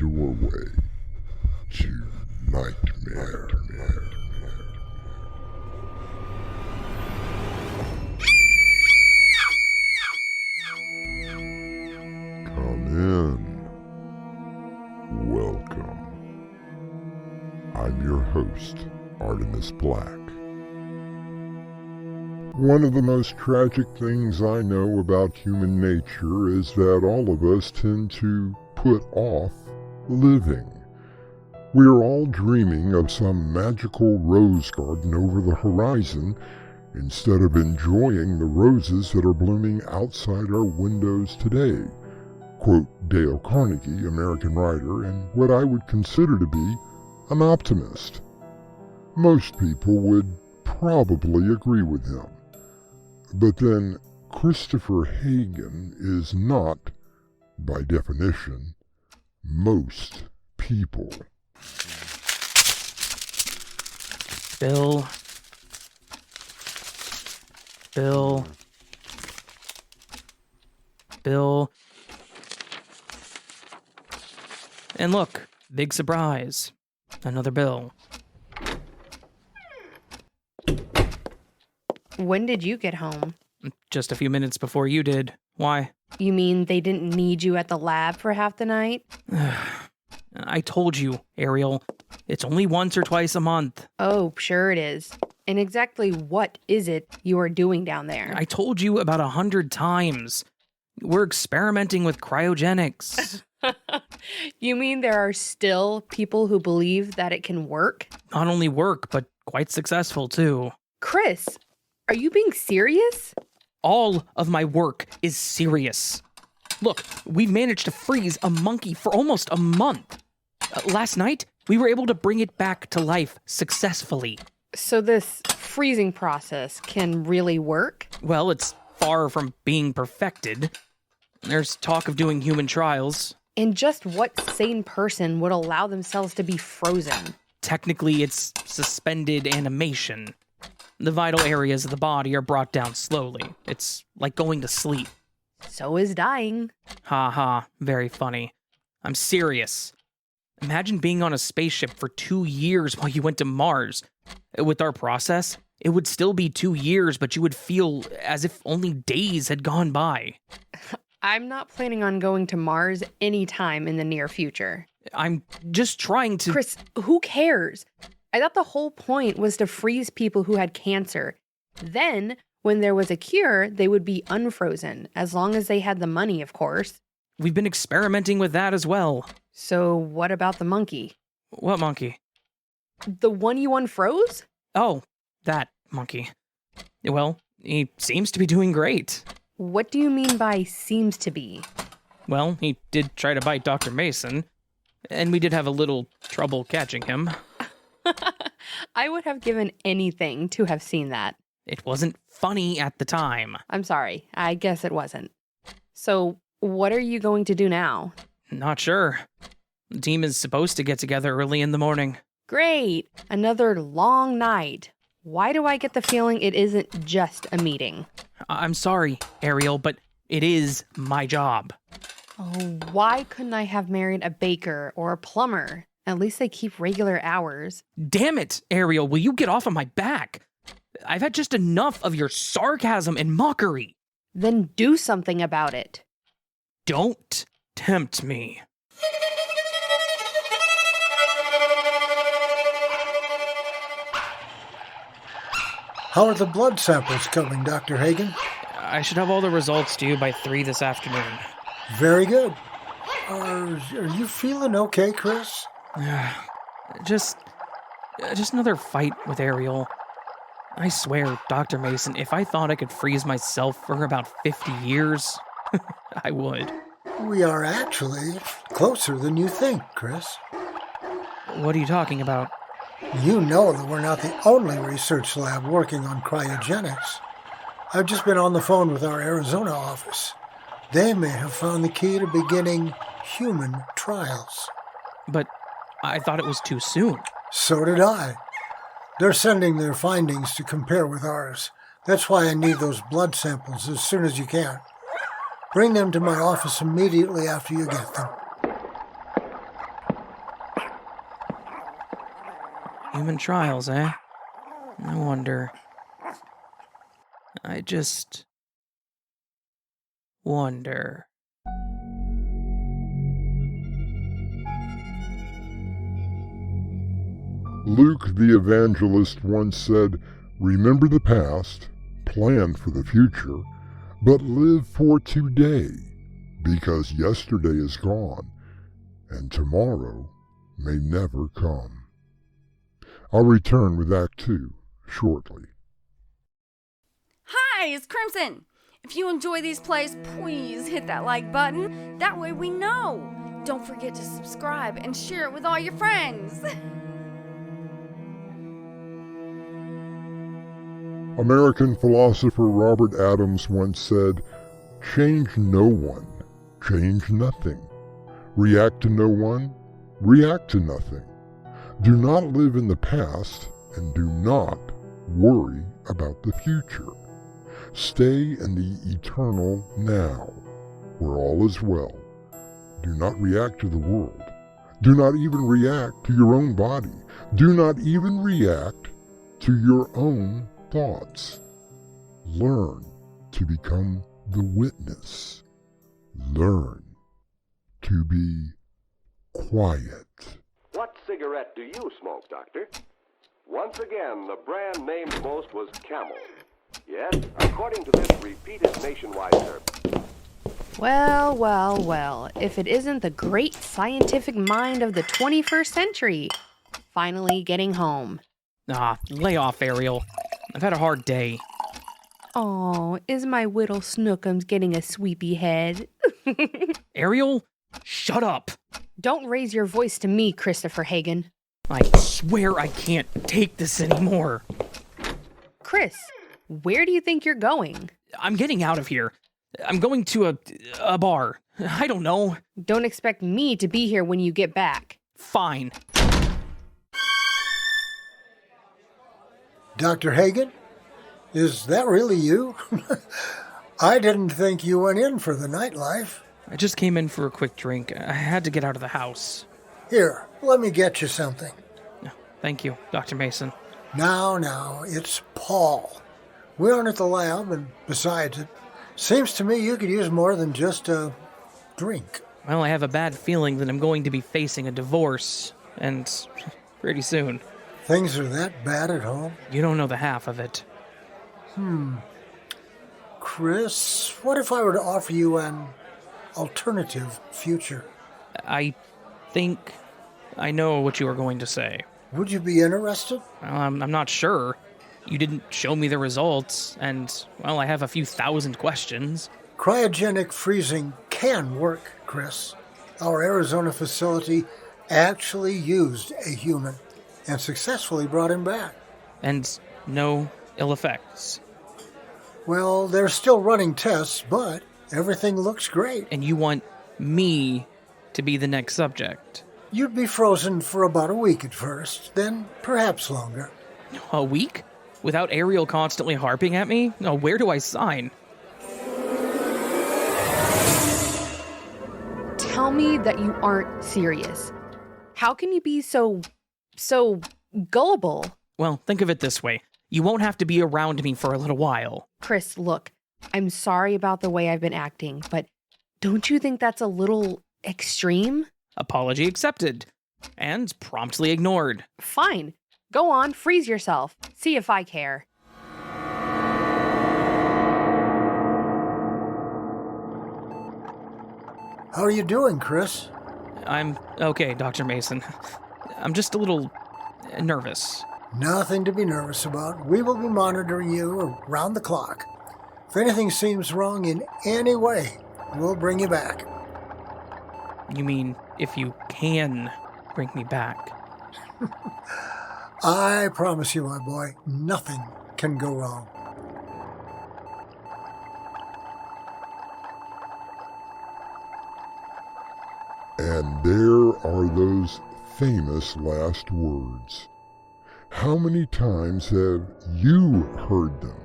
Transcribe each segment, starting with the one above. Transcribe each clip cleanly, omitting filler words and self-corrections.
doorway to nightmare. Come in. Welcome. I'm your host, Artemis Black. One of the most tragic things I know about human nature is that all of us tend to put off living. We are all dreaming of some magical rose garden over the horizon instead of enjoying the roses that are blooming outside our windows today. Quote Dale Carnegie, American writer, and what I would consider to be an optimist. Most people would probably agree with him. But then Christopher Hagen is not, by definition, most people. Bill. And look, big surprise. Another bill. When did you get home? Just a few minutes before you did. Why? You mean they didn't need you at the lab for half the night? I told you, Ariel. It's only once or twice a month. Oh, sure it is. And exactly what is it you are doing down there? I told you about 100 times. We're experimenting with cryogenics. You mean there are still people who believe that it can work? Not only work, but quite successful, too. Chris, are you being serious? All of my work is serious. Look, we've managed to freeze a monkey for almost a month. Last night, we were able to bring it back to life successfully. So this freezing process can really work? Well, it's far from being perfected. There's talk of doing human trials. And just what sane person would allow themselves to be frozen? Technically, it's suspended animation. The vital areas of the body are brought down slowly. It's like going to sleep. So is dying. Ha ha, very funny. I'm serious. Imagine being on a spaceship for 2 years while you went to Mars. With our process, it would still be 2 years, but you would feel as if only days had gone by. I'm not planning on going to Mars anytime in the near future. I'm just trying to... Chris, who cares? I thought the whole point was to freeze people who had cancer. Then, when there was a cure, they would be unfrozen, as long as they had the money, of course. We've been experimenting with that as well. So what about the monkey? What monkey? The one you unfroze? Oh, that monkey. Well, he seems to be doing great. What do you mean by seems to be? Well, he did try to bite Dr. Mason, and we did have a little trouble catching him. I would have given anything to have seen that. It wasn't funny at the time. I'm sorry. I guess it wasn't. So, what are you going to do now? Not sure. The team is supposed to get together early in the morning. Great! Another long night. Why do I get the feeling it isn't just a meeting? I'm sorry, Ariel, but it is my job. Oh, why couldn't I have married a baker or a plumber? At least they keep regular hours. Damn it, Ariel, will you get off of my back? I've had just enough of your sarcasm and mockery. Then do something about it. Don't tempt me. How are the blood samples coming, Dr. Hagen? I should have all the results to you by 3 this afternoon. Very good. Are you feeling okay, Chris? Just another fight with Ariel. I swear, Dr. Mason, if I thought I could freeze myself for about 50 years, I would. We are actually closer than you think, Chris. What are you talking about? You know that we're not the only research lab working on cryogenics. I've just been on the phone with our Arizona office. They may have found the key to beginning human trials. But I thought it was too soon. So did I. They're sending their findings to compare with ours. That's why I need those blood samples as soon as you can. Bring them to my office immediately after you get them. Human trials, eh? I wonder. I just wonder. Luke the evangelist once said, "Remember the past, plan for the future, but live for today, because yesterday is gone, and tomorrow may never come." I'll return with Act 2 shortly. Hi, it's Crimson. If you enjoy these plays, please hit that like button. That way we know. Don't forget to subscribe and share it with all your friends. American philosopher Robert Adams once said, "Change no one, change nothing. React to no one, react to nothing. Do not live in the past, and do not worry about the future. Stay in the eternal now, where all is well. Do not react to the world. Do not even react to your own body. Do not even react to your own thoughts. Learn to become the witness. Learn to be quiet." What cigarette do you smoke, Doctor? Once again, the brand named most was Camel. Yes, according to this repeated nationwide survey. Well, well, well, if it isn't the great scientific mind of the 21st century, finally getting home. Lay off, Ariel. I've had a hard day. Oh, is my whittle Snookums getting a sweepy head? Ariel, shut up. Don't raise your voice to me, Christopher Hagen. I swear I can't take this anymore. Chris, where do you think you're going? I'm getting out of here. I'm going to a bar. I don't know. Don't expect me to be here when you get back. Fine. Dr. Hagen? Is that really you? I didn't think you went in for the nightlife. I just came in for a quick drink. I had to get out of the house. Here, let me get you something. Thank you, Dr. Mason. Now, it's Paul. We aren't at the lab, and besides, it seems to me you could use more than just a drink. Well, I have a bad feeling that I'm going to be facing a divorce, and pretty soon. Things are that bad at home? You don't know the half of it. Chris, what if I were to offer you an alternative future? I think I know what you are going to say. Would you be interested? Well, I'm not sure. You didn't show me the results, and, well, I have a few thousand questions. Cryogenic freezing can work, Chris. Our Arizona facility actually used a human and successfully brought him back. And no ill effects. Well, they're still running tests, but everything looks great. And you want me to be the next subject? You'd be frozen for about a week at first, then perhaps longer. A week? Without Ariel constantly harping at me? Oh, where do I sign? Tell me that you aren't serious. How can you be so gullible? Well, think of it this way. You won't have to be around me for a little while. Chris, look, I'm sorry about the way I've been acting, but don't you think that's a little extreme? Apology accepted. And promptly ignored. Fine. Go on, freeze yourself. See if I care. How are you doing, Chris? I'm okay, Dr. Mason. I'm just a little nervous. Nothing to be nervous about. We will be monitoring you around the clock. If anything seems wrong in any way, we'll bring you back. You mean if you can bring me back? I promise you, my boy, nothing can go wrong. And there are those famous last words. How many times have you heard them?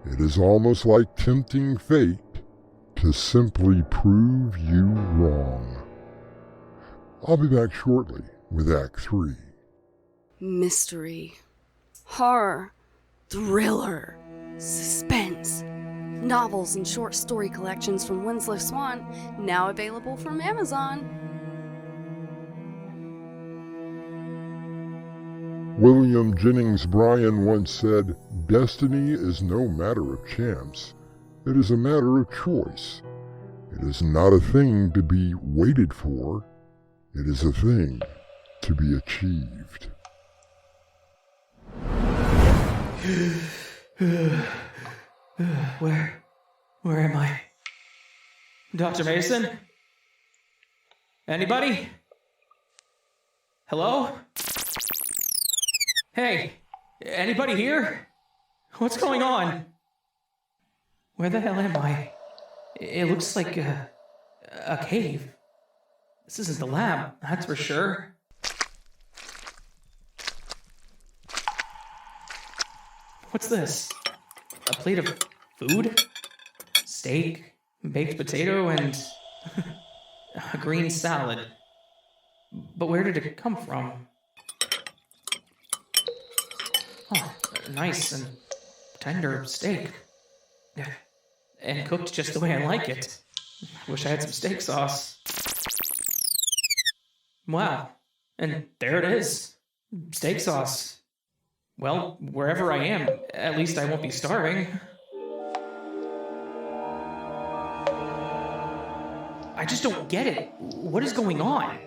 It is almost like tempting fate to simply prove you wrong. I'll be back shortly with Act 3. mystery, horror, thriller, suspense. Novels and short story collections from Winslow Swan, now available from Amazon. William Jennings Bryan once said, "Destiny is no matter of chance. It is a matter of choice. It is not a thing to be waited for. It is a thing to be achieved." Where am I? Dr. Mason? Anybody? Hello? Hey, anybody here? What's going on? Where the hell am I? It looks like a cave. This isn't the lab, that's for sure. What's this? A plate of food? Steak, baked potato, and a green salad. But where did it come from? Oh, nice and tender steak. And cooked just the way I like it. Wish I had some steak sauce. Wow. And there it is. Steak sauce. Well, wherever I am, at least I won't be starving. I just don't get it. What is going on?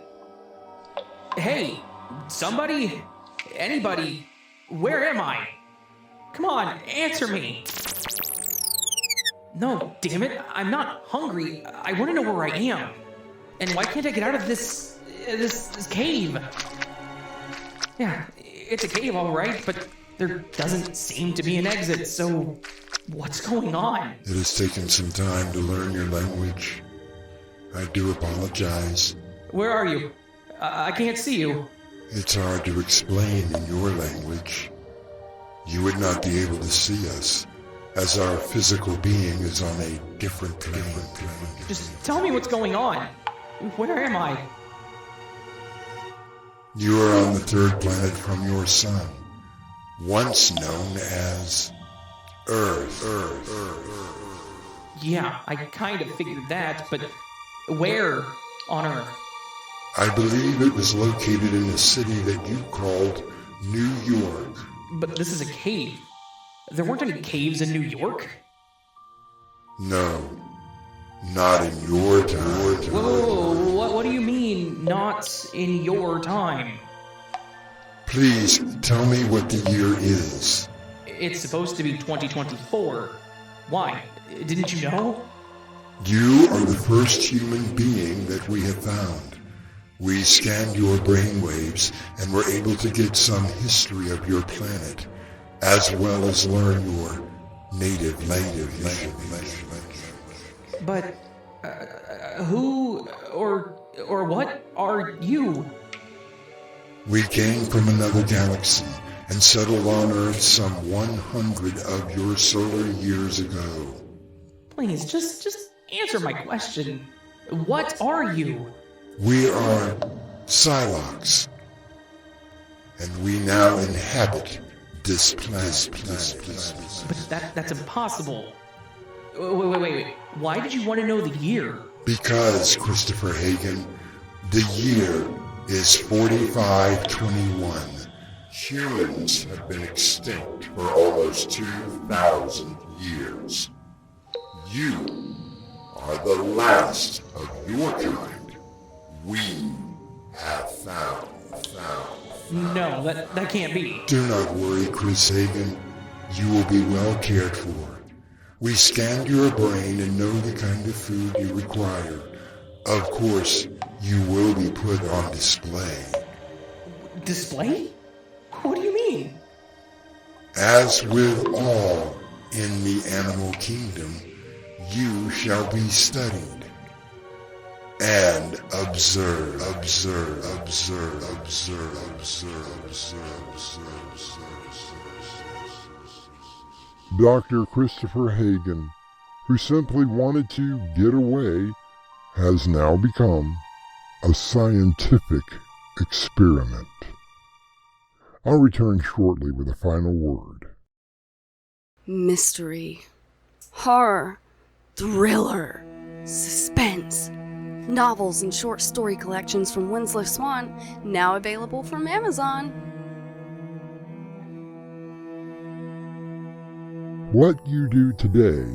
Hey, somebody? Anybody? Where am I? Come on, answer me. No, damn it, I'm not hungry. I want to know where I am. And why can't I get out of this cave? Yeah, it's a cave, all right, but there doesn't seem to be an exit, so what's going on? It has taken some time to learn your language. I do apologize. Where are you? I can't see you. It's hard to explain in your language. You would not be able to see us, as our physical being is on a different plane. Just tell me what's going on. Where am I? You are on the third planet from your sun, once known as Earth. Yeah, I kind of figured that, but where on Earth? I believe it was located in a city that you called New York. But this is a cave. There weren't any caves in New York? No, not in your time. Whoa, what do you mean, not in your time? Please tell me what the year is. It's supposed to be 2024. Why? Didn't you know? You are the first human being that we have found. We scanned your brainwaves and were able to get some history of your planet, as well as learn your native language. But who or what are you? We came from another galaxy and settled on Earth some 100 of your solar years ago. Please, just answer my question. What are you? We are Psylocks, and we now inhabit this planet. But that's impossible. Wait. Why did you want to know the year? Because, Christopher Hagen, the year is 4521. Humans have been extinct for almost 2,000 years. You are the last of your kind we have found. No, that can't be. Do not worry, Chris Hagen. You will be well cared for. We scanned your brain and know the kind of food you require. Of course, you will be put on display. Display? What do you mean? As with all in the animal kingdom, you shall be studied. And observe. Dr. Christopher Hagen, who simply wanted to get away, has now become a scientific experiment. I'll return shortly with a final word. Mystery, horror, thriller, suspense. Novels and short story collections from Winslow Swan, now available from Amazon. What you do today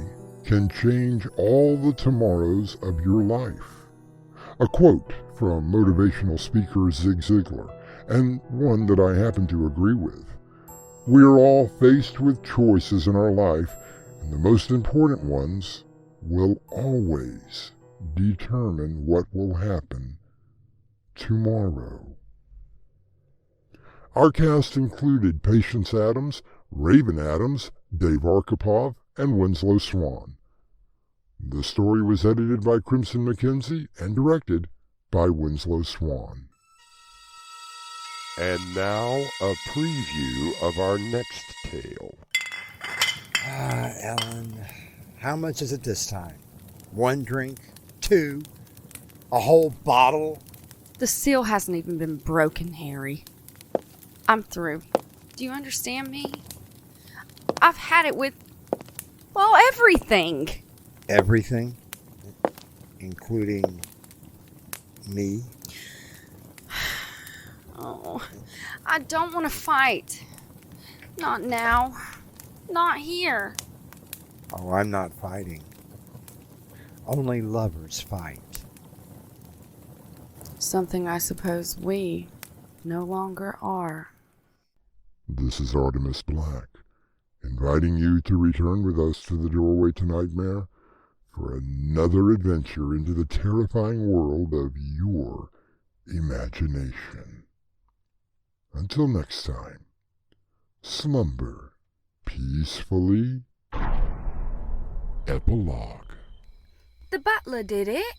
can change all the tomorrows of your life. A quote from motivational speaker Zig Ziglar, and one that I happen to agree with. We are all faced with choices in our life, and the most important ones will always determine what will happen tomorrow. Our cast included Patience Adams, Raven Adams, Dave Arkipov, and Winslow Swan. The story was edited by Crimson McKenzie and directed by Winslow Swan. And now, a preview of our next tale. Ellen, how much is it this time? 1 drink? 2? A whole bottle? The seal hasn't even been broken, Harry. I'm through. Do you understand me? I've had it with, well, everything. Everything? Including me? Oh, I don't want to fight. Not now. Not here. Oh, I'm not fighting. Only lovers fight. Something I suppose we no longer are. This is Artemis Black, inviting you to return with us to the Doorway to Nightmare for another adventure into the terrifying world of your imagination. Until next time, slumber peacefully. Epilogue. The butler did it.